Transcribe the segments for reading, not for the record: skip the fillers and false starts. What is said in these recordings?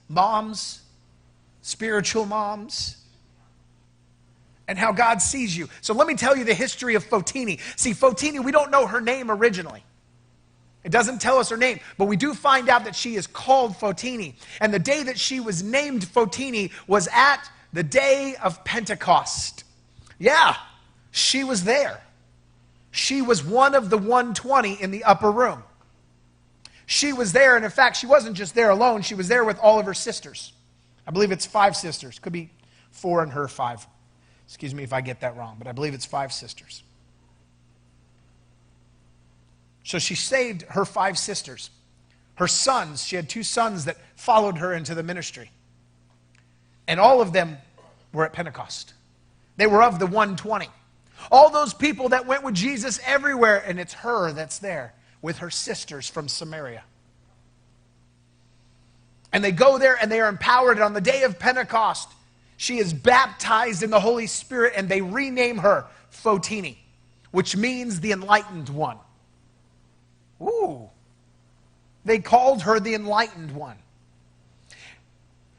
moms, spiritual moms, and how God sees you. So let me tell you the history of Fotini. See, Fotini, we don't know her name originally. It doesn't tell us her name, but we do find out that she is called Fotini. And the day that she was named Fotini was at the day of Pentecost. Yeah, she was there. She was one of the 120 in the upper room. She was there, and in fact, she wasn't just there alone. She was there with all of her sisters. I believe it's 5 sisters. Could be 4 and her 5. Excuse me if I get that wrong, but I believe it's 5 sisters. So she saved her 5 sisters. Her sons, she had 2 sons that followed her into the ministry. And all of them were at Pentecost. They were of the 120. All those people that went with Jesus everywhere, and it's her that's there with her sisters from Samaria. And they go there and they are empowered. And on the day of Pentecost, she is baptized in the Holy Spirit, and they rename her Fotini, which means the enlightened one. Ooh. They called her the enlightened one.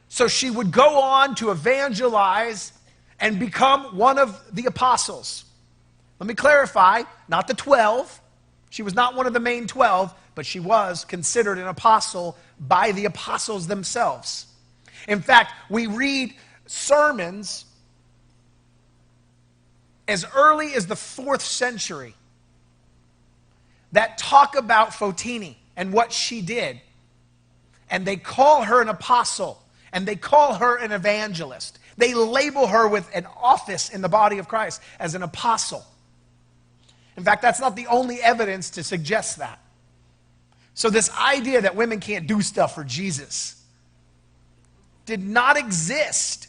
So she would go on to evangelize and become one of the apostles. Let me clarify, not the 12. She was not one of the main 12, but she was considered an apostle by the apostles themselves. In fact, we read sermons as early as the 4th century that talk about Fotini and what she did. And they call her an apostle, and they call her an evangelist. They label her with an office in the body of Christ as an apostle. In fact, that's not the only evidence to suggest that. So this idea that women can't do stuff for Jesus did not exist.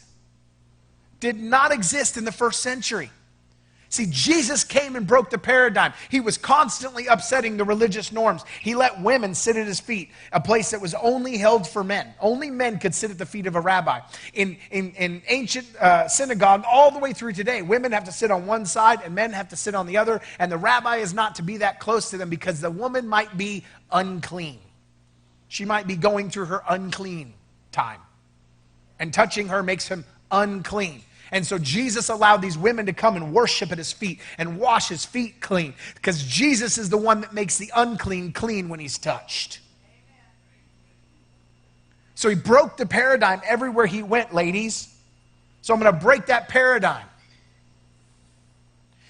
Did not exist in the 1st century. See, Jesus came and broke the paradigm. He was constantly upsetting the religious norms. He let women sit at his feet, a place that was only held for men. Only men could sit at the feet of a rabbi. In ancient synagogue, all the way through today, women have to sit on one side and men have to sit on the other, and the rabbi is not to be that close to them because the woman might be unclean. She might be going through her unclean time, and touching her makes him unclean. And so Jesus allowed these women to come and worship at his feet and wash his feet clean, because Jesus is the one that makes the unclean clean when he's touched. So he broke the paradigm everywhere he went, ladies. So I'm going to break that paradigm.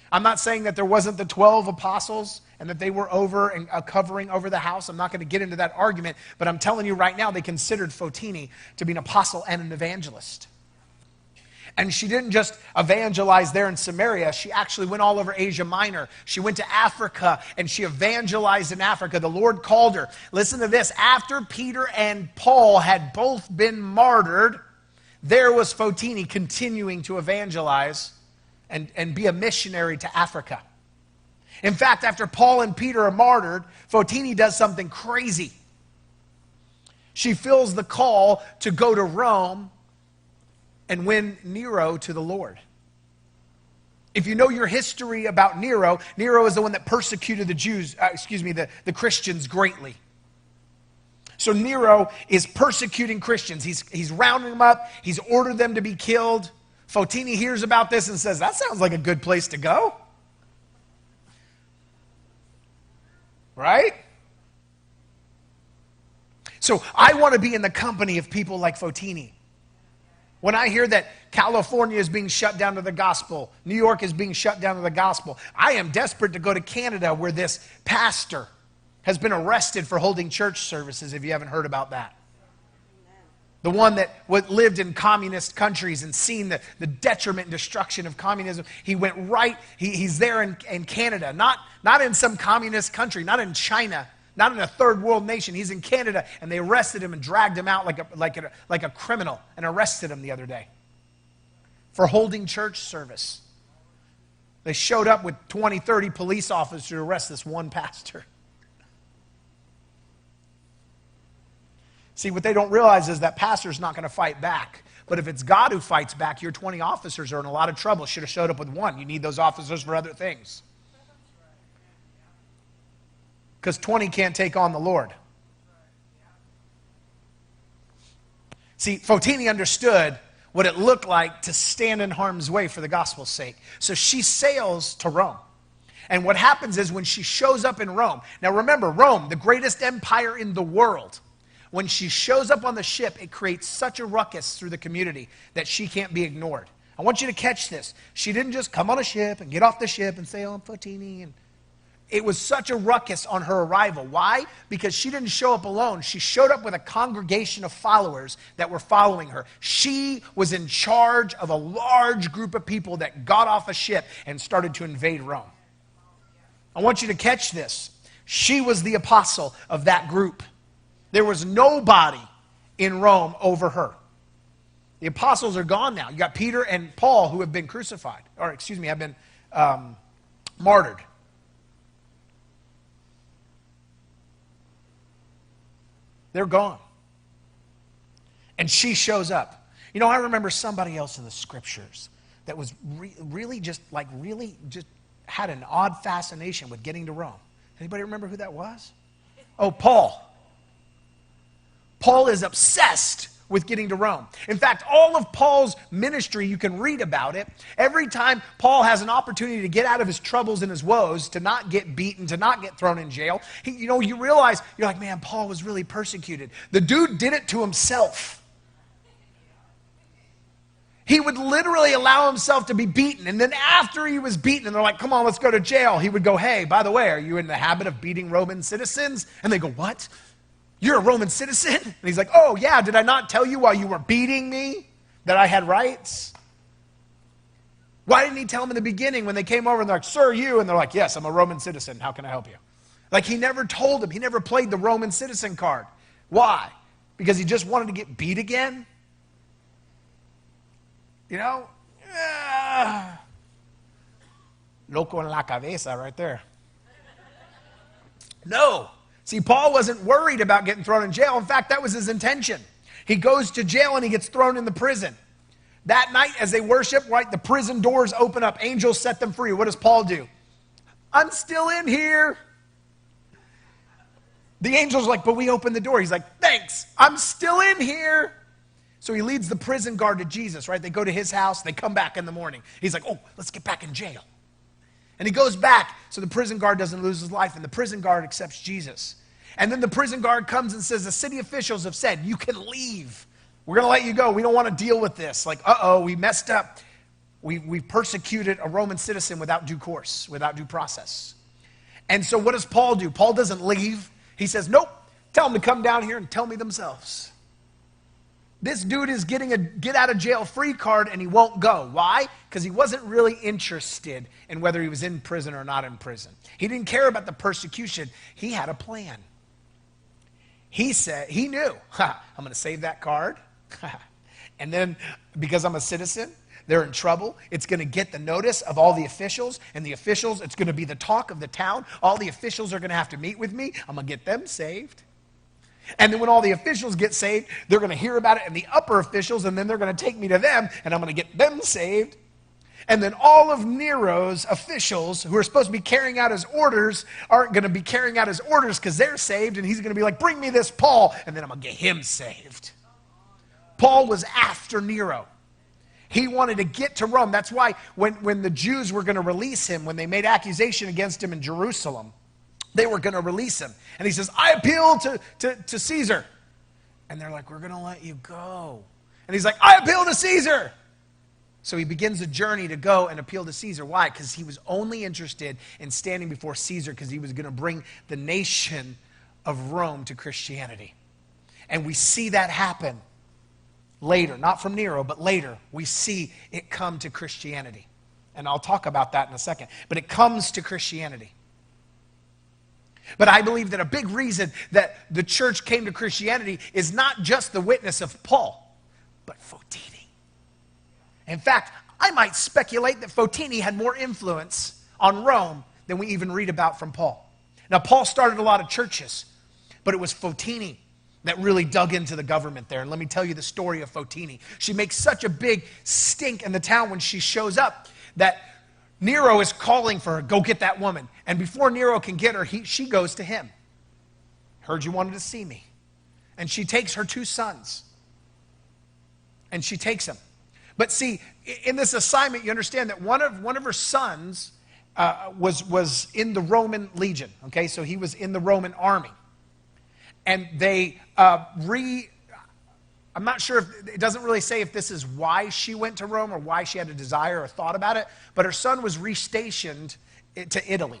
I'm not saying that there wasn't the 12 apostles and that they were over and covering over the house. I'm not going to get into that argument, but I'm telling you right now, they considered Fotini to be an apostle and an evangelist. And she didn't just evangelize there in Samaria. She actually went all over Asia Minor. She went to Africa, and she evangelized in Africa. The Lord called her. Listen to this. After Peter and Paul had both been martyred, there was Fotini continuing to evangelize and be a missionary to Africa. In fact, after Paul and Peter are martyred, Fotini does something crazy. She feels the call to go to Rome and win Nero to the Lord. If you know your history about Nero, Nero is the one that persecuted the Jews, the Christians greatly. So Nero is persecuting Christians. He's rounding them up. He's ordered them to be killed. Fotini hears about this and says, that sounds like a good place to go. Right? So I want to be in the company of people like Fotini. When I hear that California is being shut down to the gospel, New York is being shut down to the gospel, I am desperate to go to Canada, where this pastor has been arrested for holding church services, if you haven't heard about that. The one that lived in communist countries and seen the detriment and destruction of communism. He went right, he's there in Canada, not in some communist country, not in China, not in a third world nation. He's in Canada, and they arrested him and dragged him out like a criminal and arrested him the other day for holding church service. They showed up with 20, 30 police officers to arrest this one pastor. See, what they don't realize is that pastor's not going to fight back. But if it's God who fights back, your 20 officers are in a lot of trouble. Should have showed up with one. You need those officers for other things. Because 20 can't take on the Lord. See, Fotini understood what it looked like to stand in harm's way for the gospel's sake. So she sails to Rome. And what happens is when she shows up in Rome, now remember, Rome, the greatest empire in the world, when she shows up on the ship, it creates such a ruckus through the community that she can't be ignored. I want you to catch this. She didn't just come on a ship and get off the ship and say, oh, I'm Fotini. And it was such a ruckus on her arrival. Why? Because she didn't show up alone. She showed up with a congregation of followers that were following her. She was in charge of a large group of people that got off a ship and started to invade Rome. I want you to catch this. She was the apostle of that group. There was nobody in Rome over her. The apostles are gone now. You got Peter and Paul who have been crucified, have been martyred. They're gone. And she shows up. You know, I remember somebody else in the scriptures that was really had an odd fascination with getting to Rome. Anybody remember who that was? Oh, Paul. Paul is obsessed with getting to Rome. In fact, all of Paul's ministry, you can read about it. Every time Paul has an opportunity to get out of his troubles and his woes, to not get beaten, to not get thrown in jail, you realize, you're like, man, Paul was really persecuted. The dude did it to himself. He would literally allow himself to be beaten. And then after he was beaten, and they're like, come on, let's go to jail, he would go, hey, by the way, are you in the habit of beating Roman citizens? And they go, what? You're a Roman citizen? And he's like, oh, yeah, did I not tell you while you were beating me that I had rights? Why didn't he tell them in the beginning when they came over and they're like, sir, you? And they're like, yes, I'm a Roman citizen. How can I help you? Like, he never told them. He never played the Roman citizen card. Why? Because he just wanted to get beat again? You know? Loco en la cabeza right there. No. See, Paul wasn't worried about getting thrown in jail. In fact, that was his intention. He goes to jail and he gets thrown in the prison. That night, as they worship, right, the prison doors open up. Angels set them free. What does Paul do? I'm still in here. The angel's like, but we opened the door. He's like, thanks, I'm still in here. So he leads the prison guard to Jesus, right? They go to his house. They come back in the morning. He's like, oh, let's get back in jail. And he goes back so the prison guard doesn't lose his life, and the prison guard accepts Jesus. And then the prison guard comes and says, the city officials have said, you can leave. We're going to let you go. We don't want to deal with this. Like, we messed up. We persecuted a Roman citizen without due course, without due process. And so what does Paul do? Paul doesn't leave. He says, nope, tell them to come down here and tell me themselves. This dude is getting a get out of jail free card and he won't go. Why? Because he wasn't really interested in whether he was in prison or not in prison. He didn't care about the persecution. He had a plan. He said, he knew, I'm going to save that card. And then because I'm a citizen, they're in trouble. It's going to get the notice of all the officials, and the officials, it's going to be the talk of the town. All the officials are going to have to meet with me. I'm going to get them saved. And then when all the officials get saved, they're going to hear about it in the upper officials, and then they're going to take me to them, and I'm going to get them saved. And then all of Nero's officials who are supposed to be carrying out his orders aren't going to be carrying out his orders because they're saved, and he's going to be like, bring me this Paul, and then I'm going to get him saved. Paul was after Nero. He wanted to get to Rome. That's why when the Jews were going to release him, when they made accusation against him in Jerusalem, they were going to release him. And he says, I appeal to Caesar. And they're like, we're going to let you go. And he's like, I appeal to Caesar. So he begins a journey to go and appeal to Caesar. Why? Because he was only interested in standing before Caesar because he was going to bring the nation of Rome to Christianity. And we see that happen later. Not from Nero, but later. We see it come to Christianity. And I'll talk about that in a second. But it comes to Christianity. But I believe that a big reason that the church came to Christianity is not just the witness of Paul, but Fotini. In fact, I might speculate that Fotini had more influence on Rome than we even read about from Paul. Now, Paul started a lot of churches, but it was Fotini that really dug into the government there. And let me tell you the story of Fotini. She makes such a big stink in the town when she shows up that Nero is calling for her, go get that woman. And before Nero can get her, she goes to him. Heard you wanted to see me. And she takes her 2 sons. and she takes him. But see, in this assignment, you understand that one of her sons was in the Roman legion. Okay, so he was in the Roman army, and they I'm not sure if it doesn't really say if this is why she went to Rome or why she had a desire or thought about it. But her son was restationed to Italy.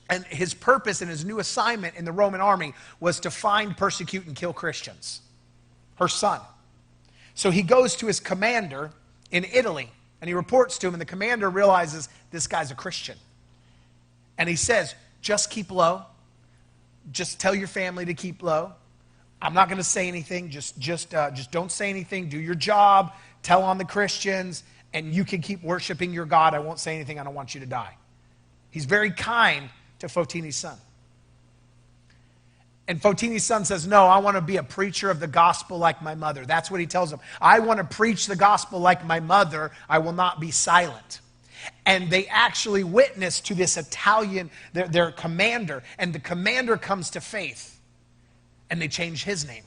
And his purpose and his new assignment in the Roman army was to find, persecute, and kill Christians. Her son. So he goes to his commander in Italy, and he reports to him, and the commander realizes this guy's a Christian. And he says, just keep low. Just tell your family to keep low. I'm not going to say anything. Just don't say anything. Do your job. Tell on the Christians, and you can keep worshiping your God. I won't say anything. I don't want you to die. He's very kind to Fotini's son. And Fotini's son says, no, I want to be a preacher of the gospel like my mother. That's what he tells him. I want to preach the gospel like my mother. I will not be silent. And they actually witness to this Italian, their commander, and the commander comes to faith, and they change his name.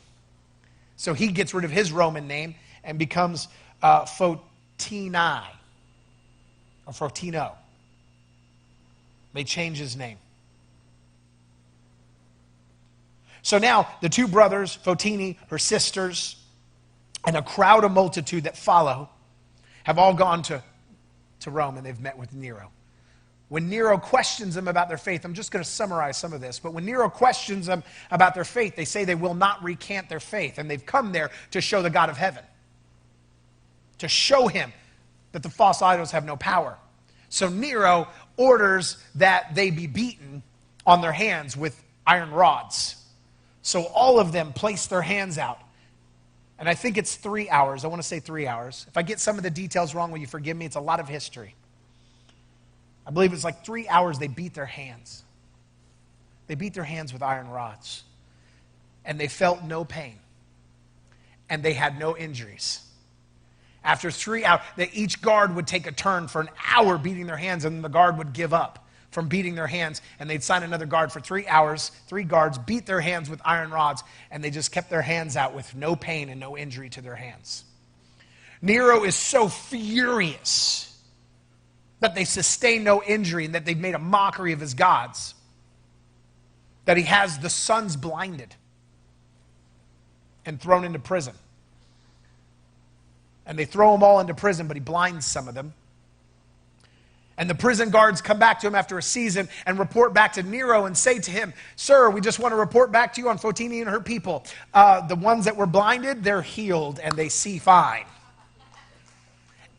So he gets rid of his Roman name and becomes Fotini, or Fotino. They change his name. So now the two brothers, Fotini, her sisters, and a crowd, a multitude that follow, have all gone to Rome, and they've met with Nero. When Nero questions them about their faith, I'm just going to summarize some of this, but when Nero questions them about their faith, they say they will not recant their faith, and they've come there to show the God of heaven, to show him that the false idols have no power. So Nero orders that they be beaten on their hands with iron rods. So all of them place their hands out. And I think it's 3 hours. I want to say 3 hours. If I get some of the details wrong, will you forgive me? It's a lot of history. I believe it's like 3 hours they beat their hands. They beat their hands with iron rods. And they felt no pain. And they had no injuries. After 3 hours, each guard would take a turn for an hour beating their hands, and then the guard would give up from beating their hands, and they'd sign another guard for 3 hours. 3 guards beat their hands with iron rods, and they just kept their hands out with no pain and no injury to their hands. Nero is so furious that they sustained no injury and that they've made a mockery of his gods, that he has the sons blinded and thrown into prison. And they throw them all into prison, but he blinds some of them. And the prison guards come back to him after a season and report back to Nero and say to him, sir, we just want to report back to you on Fotini and her people. The ones that were blinded, they're healed and they see fine.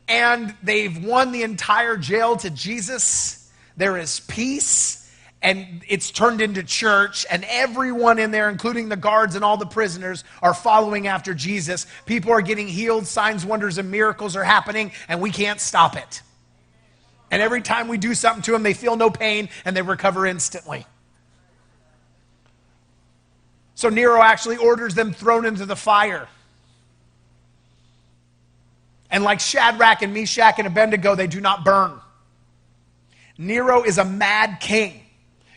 And they've won the entire jail to Jesus. There is peace. And it's turned into church, and everyone in there, including the guards and all the prisoners, are following after Jesus. People are getting healed, signs, wonders, and miracles are happening, and we can't stop it. And every time we do something to them, they feel no pain, and they recover instantly. So Nero actually orders them thrown into the fire. And like Shadrach and Meshach and Abednego, they do not burn. Nero is a mad king.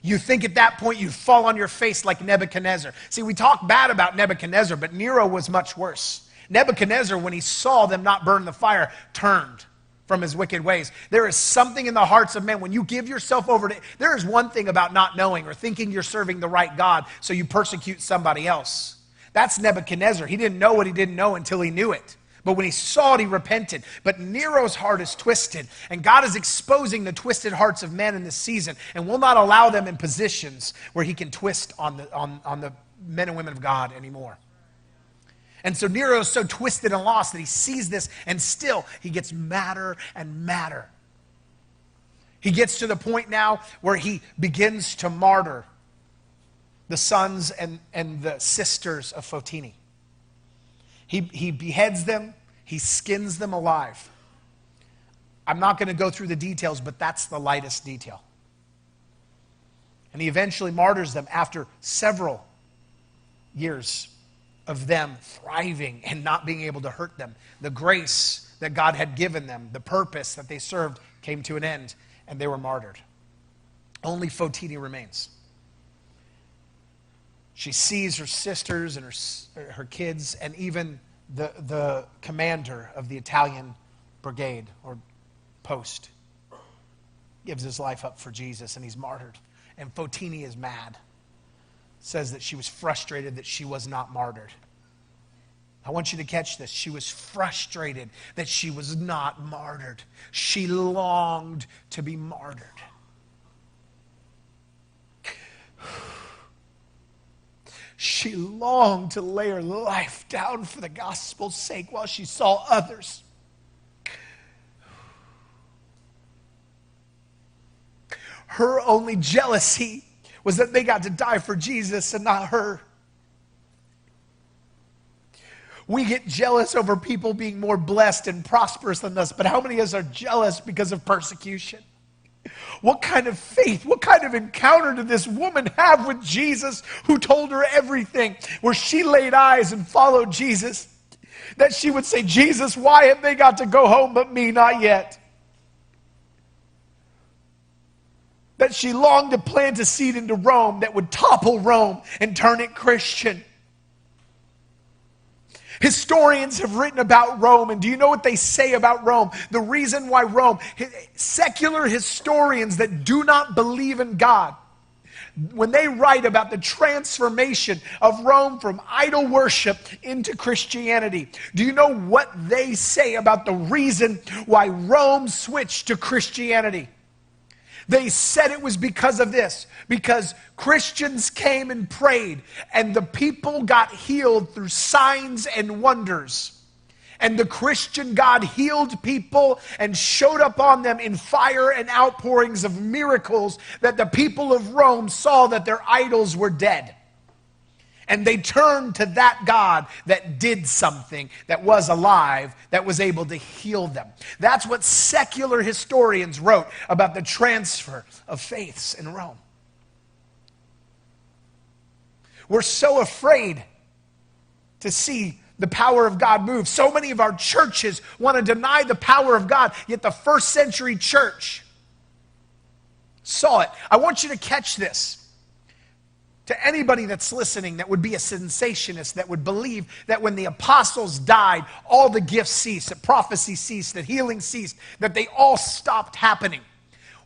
You think at that point you'd fall on your face like Nebuchadnezzar. See, we talk bad about Nebuchadnezzar, but Nero was much worse. Nebuchadnezzar, when he saw them not burn the fire, turned from his wicked ways. There is something in the hearts of men. When you give yourself over to, there is one thing about not knowing or thinking you're serving the right God, so you persecute somebody else. That's Nebuchadnezzar. He didn't know what he didn't know until he knew it. But when he saw it, he repented. But Nero's heart is twisted, and God is exposing the twisted hearts of men in this season, and will not allow them in positions where he can twist on the men and women of God anymore. And so Nero is so twisted and lost that he sees this, and still he gets madder and madder. He gets to the point now where he begins to martyr the sons and the sisters of Fotini. He beheads them. He skins them alive. I'm not going to go through the details, but that's the lightest detail. And he eventually martyrs them after several years of them thriving and not being able to hurt them. The grace that God had given them, the purpose that they served, came to an end, and they were martyred. Only Fotini remains. She sees her sisters and her kids and even the commander of the Italian brigade or post, gives his life up for Jesus, and he's martyred. And Fotini is mad. Says that she was frustrated that she was not martyred. I want you to catch this. She was frustrated that she was not martyred. She longed to be martyred. She longed to lay her life down for the gospel's sake while she saw others. Her only jealousy was that they got to die for Jesus and not her. We get jealous over people being more blessed and prosperous than us, but how many of us are jealous because of persecution? What kind of faith, what kind of encounter did this woman have with Jesus, who told her everything, where she laid eyes and followed Jesus, that she would say, Jesus, why have they got to go home but me not yet? That she longed to plant a seed into Rome that would topple Rome and turn it Christian. Historians have written about Rome, and do you know what they say about Rome? The reason why Rome, secular historians that do not believe in God, when they write about the transformation of Rome from idol worship into Christianity, do you know what they say about the reason why Rome switched to Christianity? They said it was because of this, because Christians came and prayed, and the people got healed through signs and wonders. And the Christian God healed people and showed up on them in fire and outpourings of miracles, that the people of Rome saw that their idols were dead. And they turned to that God that did something, that was alive, that was able to heal them. That's what secular historians wrote about the transfer of faiths in Rome. We're so afraid to see the power of God move. So many of our churches want to deny the power of God, yet the first century church saw it. I want you to catch this. To anybody that's listening that would be a sensationist, that would believe that when the apostles died, all the gifts ceased, that prophecy ceased, that healing ceased, that they all stopped happening.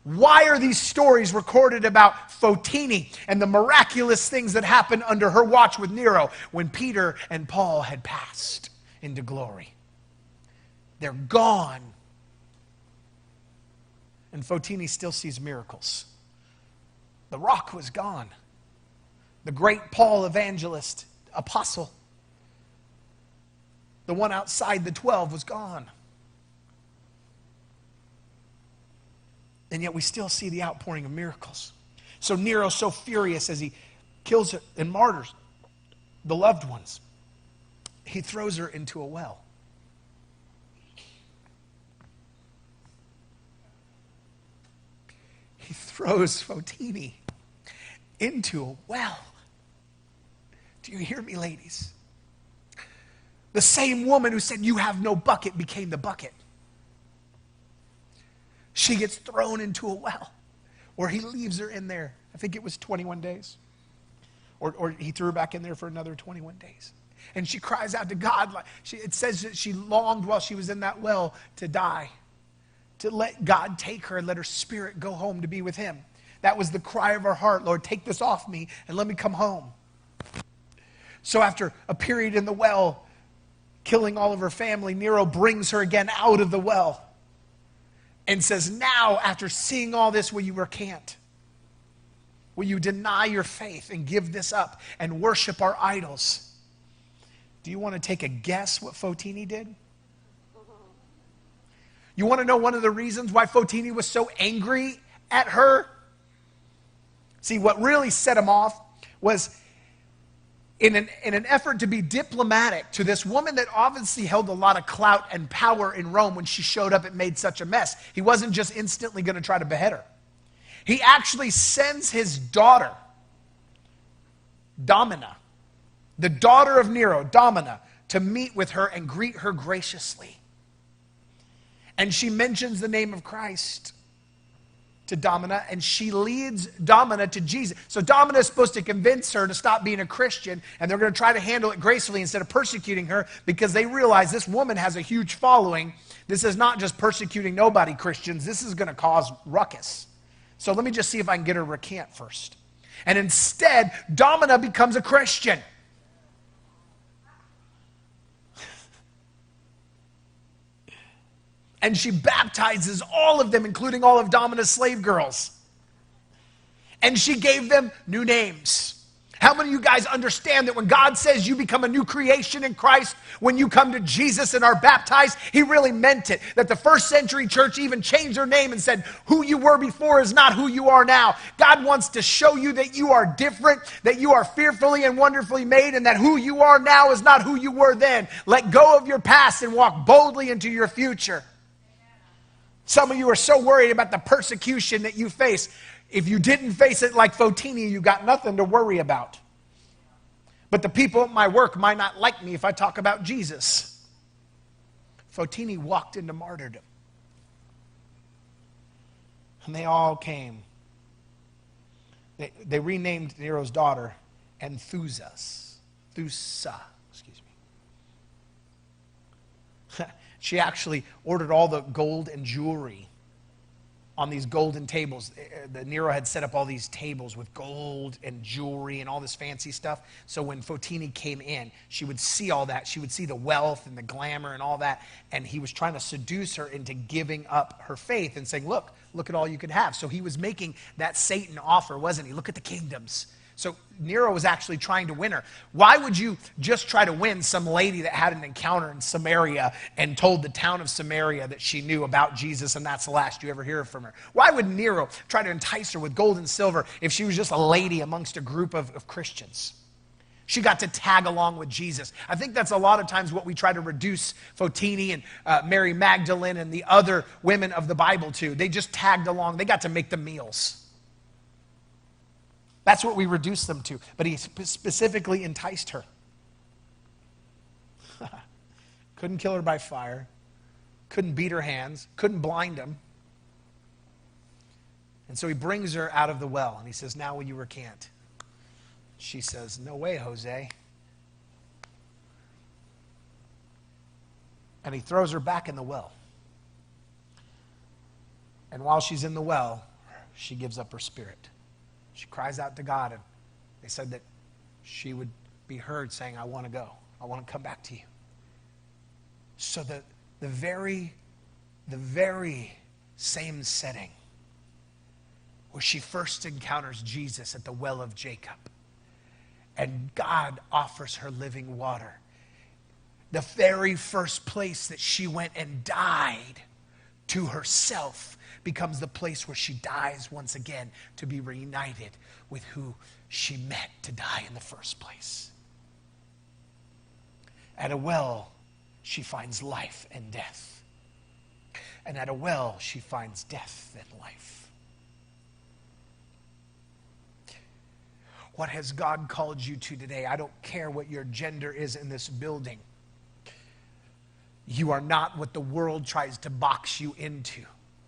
Why are these stories recorded about Fotini and the miraculous things that happened under her watch with Nero when Peter and Paul had passed into glory? They're gone. And Fotini still sees miracles. The rock was gone. The great Paul evangelist, apostle, the one outside the 12, was gone. And yet we still see the outpouring of miracles. So Nero's so furious as he kills her and martyrs the loved ones, he throws her into a well. He throws Fotini into a well. Do you hear me, ladies? The same woman who said, "You have no bucket," became the bucket. She gets thrown into a well where he leaves her in there. I think it was 21 days. Or he threw her back in there for another 21 days. And she cries out to God. It says that she longed while she was in that well to die, to let God take her and let her spirit go home to be with him. That was the cry of her heart. Lord, take this off me and let me come home. So after a period in the well, killing all of her family, Nero brings her again out of the well and says, now, after seeing all this, will you recant? Will you deny your faith and give this up and worship our idols? Do you want to take a guess what Fotini did? You want to know one of the reasons why Fotini was so angry at her? See, what really set him off was in an effort to be diplomatic to this woman that obviously held a lot of clout and power in Rome. When she showed up, it made such a mess. He wasn't just instantly going to try to behead her. He actually sends his daughter, Domina, the daughter of Nero, Domina, to meet with her and greet her graciously. And she mentions the name of Christ. to Domina, and she leads Domina to Jesus. So Domina is supposed to convince her to stop being a Christian, and they're going to try to handle it gracefully instead of persecuting her, because they realize this woman has a huge following. This is not just persecuting nobody Christians. This is going to cause ruckus. So let me just see if I can get her to recant first. And instead, Domina becomes a Christian. And she baptizes all of them, including all of Domina's slave girls. And she gave them new names. How many of you guys understand that when God says you become a new creation in Christ, when you come to Jesus and are baptized, he really meant it. That the first century church even changed their name and said, who you were before is not who you are now. God wants to show you that you are different, that you are fearfully and wonderfully made, and that who you are now is not who you were then. Let go of your past and walk boldly into your future. Some of you are so worried about the persecution that you face. If you didn't face it like Fotini, you got nothing to worry about. But the people at my work might not like me if I talk about Jesus. Fotini walked into martyrdom. And they all came. They renamed Nero's daughter Enthusa. Excuse me. She actually ordered all the gold and jewelry on these golden tables. Nero had set up all these tables with gold and jewelry and all this fancy stuff. So when Fotini came in, she would see all that. She would see the wealth and the glamour and all that. And he was trying to seduce her into giving up her faith and saying, look at all you could have. So he was making that Satan offer, wasn't he? Look at the kingdoms. So Nero was actually trying to win her. Why would you just try to win some lady that had an encounter in Samaria and told the town of Samaria that she knew about Jesus and that's the last you ever hear from her? Why would Nero try to entice her with gold and silver if she was just a lady amongst a group of Christians? She got to tag along with Jesus. I think that's a lot of times what we try to reduce Fotini and Mary Magdalene and the other women of the Bible to. They just tagged along. They got to make the meals. That's what we reduce them to. But he specifically enticed her. Couldn't kill her by fire. Couldn't beat her hands. Couldn't blind him. And so he brings her out of the well. And he says, now will you recant? She says, no way, Jose. And he throws her back in the well. And while she's in the well, she gives up her spirit. She cries out to God, and they said that she would be heard saying, I want to go. I want to come back to you. So the very same setting where she first encounters Jesus at the well of Jacob, and God offers her living water, the very first place that she went and died to herself becomes the place where she dies once again to be reunited with who she met to die in the first place. At a well, she finds life and death. And at a well, she finds death and life. What has God called you to today? I don't care what your gender is in this building. You are not what the world tries to box you into.